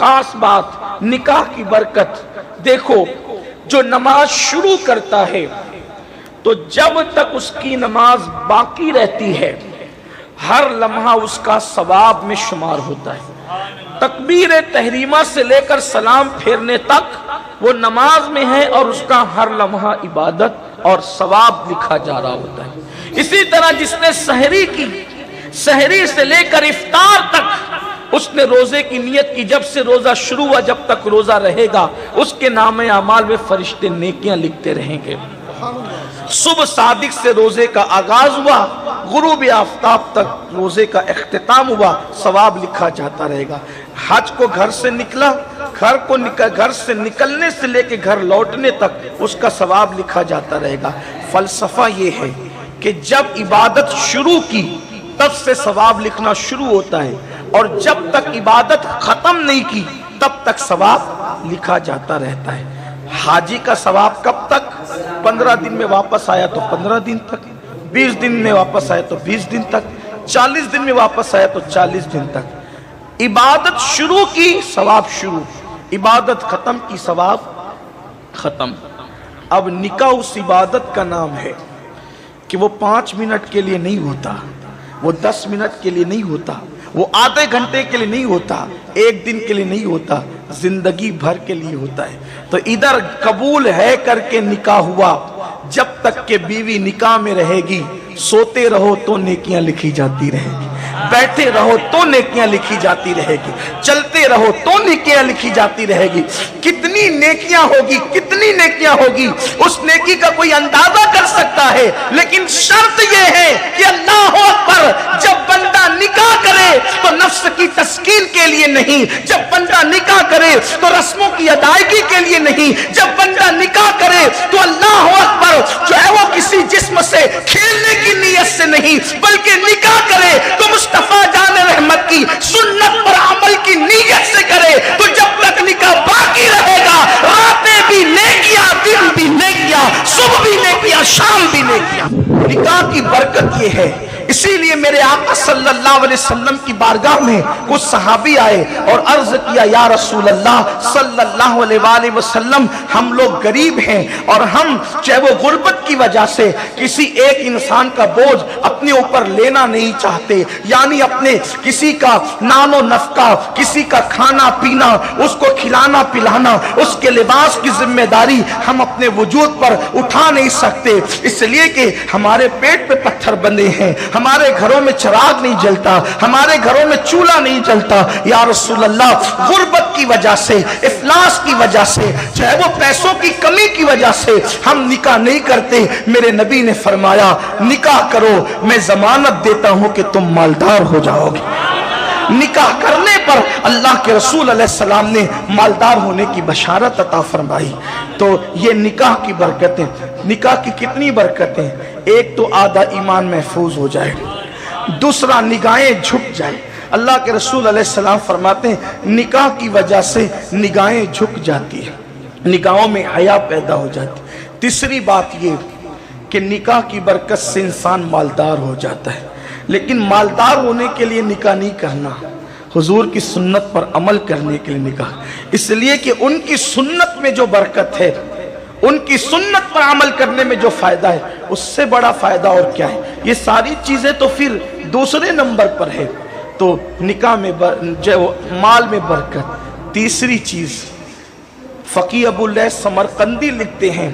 खास बात निकाह की बरकत। देखो, जो नमाज शुरू करता है तो जब तक उसकी नमाज बाकी रहती है हर लम्हा उसका सवाब में शुमार होता है। तकबीर तहरीमा से लेकर सलाम फेरने तक वो नमाज में है और उसका हर लम्हा इबादत और सवाब लिखा जा रहा होता है। इसी तरह जिसने सहरी की, सहरी से लेकर इफ्तार तक उसने रोजे की नियत की, जब से रोजा शुरू हुआ जब तक रोजा रहेगा उसके नामे अमाल में फरिश्ते नेकियां लिखते रहेंगे। सुबह सादिक से रोजे का आगाज हुआ, गुरूब आफ्ताब तक रोजे का इख्तिताम हुआ, सवाब लिखा जाता रहेगा। हज को घर से निकला, घर से निकलने से लेकर घर लौटने तक उसका सवाब लिखा जाता रहेगा। फलसफा ये है कि जब इबादत शुरू की तब से सवाब लिखना शुरू होता है और जब तक इबादत खत्म नहीं की तब तक सवाब लिखा जाता रहता है। हाजी का सवाब कब तक? 15 दिन में वापस आया तो 15 दिन तक, 20 दिन में वापस आया तो 20 दिन तक, 40 दिन में वापस आया तो 40 दिन तक। इबादत शुरू की सवाब शुरू, इबादत खत्म की सवाब खत्म। अब निकाह उस इबादत का नाम है कि वो 5 मिनट के लिए नहीं होता, वो 10 मिनट के लिए नहीं होता, वो आधे घंटे के लिए नहीं होता, एक दिन के लिए नहीं होता, जिंदगी भर के लिए होता है। तो इधर कबूल है करके निकाह हुआ, जब तक के बीवी निकाह में रहेगी सोते रहो तो नेकियां लिखी जाती रहेगी, बैठे रहो तो नेकियां लिखी जाती रहेगी, चलते रहो तो नेकियां लिखी जाती रहेगी। कितनी नेकियां होगी, कितनी नेकियां होगी उस नेकी का कोई अंदाजा कर सकता है। लेकिन शर्त यह है कि अल्लाह अकबर, जब बंदा निकाह करे तो नफ्स की तस्कीन के लिए नहीं, जब बंदा निकाह करे तो रस्मों की अदायगी के लिए नहीं, जब बंदा निकाह करे तो अल्लाह अकबर जो है वो किसी जिस्म से खेलने की नीयत से नहीं, बल्कि निकाह करे तो मुस्तफा जान रहमत की सुन्नत पर अमल की नीयत से करे। तो जब तक निकाह बाकी रहेगा रातें भी नेकियां, दिन भी नेकियां, सुबह भी नेकियां, शाम भी नेकियां। निकाह की बरकत ये है। इसीलिए मेरे आका सल्लल्लाहु अलैहि वसल्लम की बारगाह में कुछ सहाबी आए और अर्ज किया, या रसूल अल्लाह सल्लल्लाहु अलैहि वसल्लम, हम लोग गरीब हैं और हम चाहे वो गुर्बत की वजह से किसी एक इंसान का बोझ अपने ऊपर लेना नहीं चाहते, यानी अपने किसी का नानो नफका, किसी का खाना पीना, उसको खिलाना पिलाना, उसके लिबास की जिम्मेदारी हम अपने वजूद पर उठा नहीं सकते, इसलिए कि हमारे पेट पे पत्थर बंधे हैं, हमारे घरों में चिराग नहीं जलता, हमारे घरों में चूल्हा नहीं जलता। या रसूल अल्लाह, गुर्बत की वजह से, इफलास की वजह से, चाहे वो पैसों की कमी की वजह से हम निकाह नहीं करते। मेरे नबी ने फरमाया, निकाह करो, मैं जमानत देता हूं कि तुम मालदार हो जाओगे। निकाह करने पर अल्लाह के रसूल अलैहिस्सलाम ने मालदार होने की बशारत अता फरमाई। तो ये निकाह की बरकतें, निकाह की कितनी बरकतें? एक तो आधा ईमान महफूज हो जाए, दूसरा निगाहें झुक जाए। अल्लाह के रसूल अलैहिस्सलाम फरमाते हैं निकाह की वजह से निगाहें झुक जाती है, निगाहों में हया पैदा हो जाती। तीसरी बात ये कि निकाह की बरकत से इंसान मालदार हो जाता है। लेकिन मालदार होने के लिए निकाह नहीं करना, हुजूर की सुन्नत पर अमल करने के लिए निकाह, इसलिए कि उनकी सुन्नत में जो बरकत है, उनकी सुन्नत पर अमल करने में जो फायदा है, उससे बड़ा फायदा और क्या है। ये सारी चीजें तो फिर दूसरे नंबर पर है। तो निकाह में जो माल में बरकत। तीसरी चीज, फकीह अबुल लैथ समरकंदी लिखते हैं